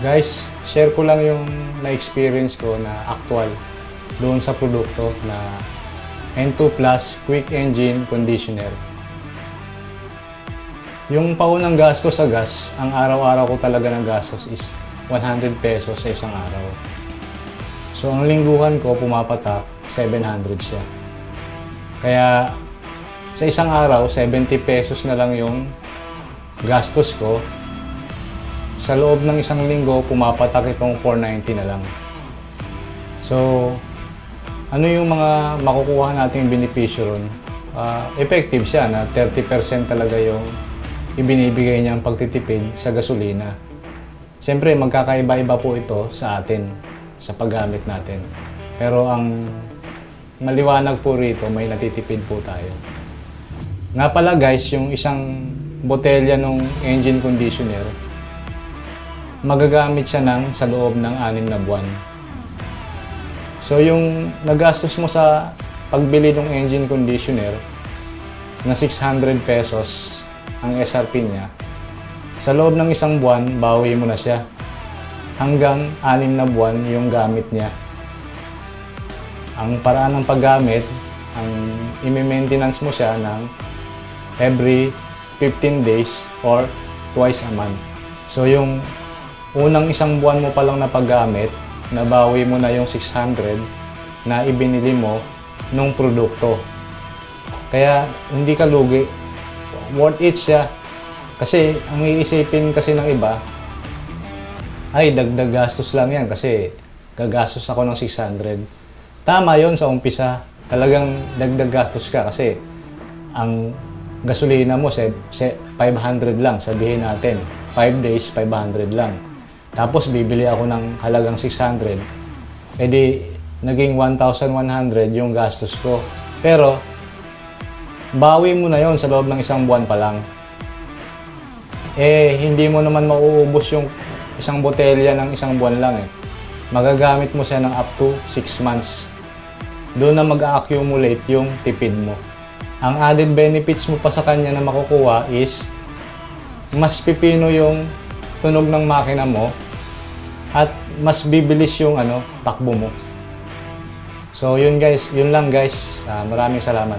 Guys, share ko lang yung na-experience ko na actual doon sa produkto na N2 Plus Quick Engine Conditioner. Yung paunang gastos sa gas, ang araw-araw ko talaga ng gastos is 100 pesos sa isang araw. So ang lingguhan ko pumapatak, 700 siya. Kaya sa isang araw, 70 pesos na lang yung gastos ko. Sa loob ng isang linggo, pumapatak itong 490 na lang. So, ano yung mga makukuha nating benepisyo ron? Effective siya na 30% talaga yung ibinibigay niyang pagtitipid sa gasolina. Siyempre, magkakaiba-iba po ito sa atin, sa paggamit natin. Pero ang maliwanag po rito, may natitipid po tayo. Nga pala guys, yung isang botelya ng engine conditioner, magagamit siya sa loob ng 6 na buwan. So yung nagastos mo sa pagbili ng engine conditioner na 600 pesos ang SRP niya, sa loob ng isang buwan, bawi mo na siya. Hanggang 6 na buwan yung gamit niya. Ang paraan ng paggamit, ang i-maintenance mo siya ng every 15 days or twice a month. So yung unang isang buwan mo pa lang na paggamit, nabawi mo na yung 600 na ibinili mo nung produkto. Kaya hindi ka lugi. Worth it siya. Kasi ang iisipin kasi ng iba, ay dagdag gastos lang yan kasi gagastos ako ng 600. Tama yon sa umpisa. Talagang dagdag gastos ka kasi ang gasolina mo 500 lang, sabihin natin. 5 days, 500 lang. Tapos bibili ako ng halagang 600, edi naging 1,100 yung gastos ko. Pero bawi mo na yon sa loob ng isang buwan pa lang. Hindi mo naman mauubos yung isang botelya ng isang buwan lang . Magagamit mo siya ng up to 6 months. Doon na mag-accumulate yung tipid mo. Ang added benefits mo pa sa kanya na makukuha is mas pipino yung tunog ng makina mo at mas bibilis yung takbo mo. So yun guys, yun lang guys. Maraming salamat.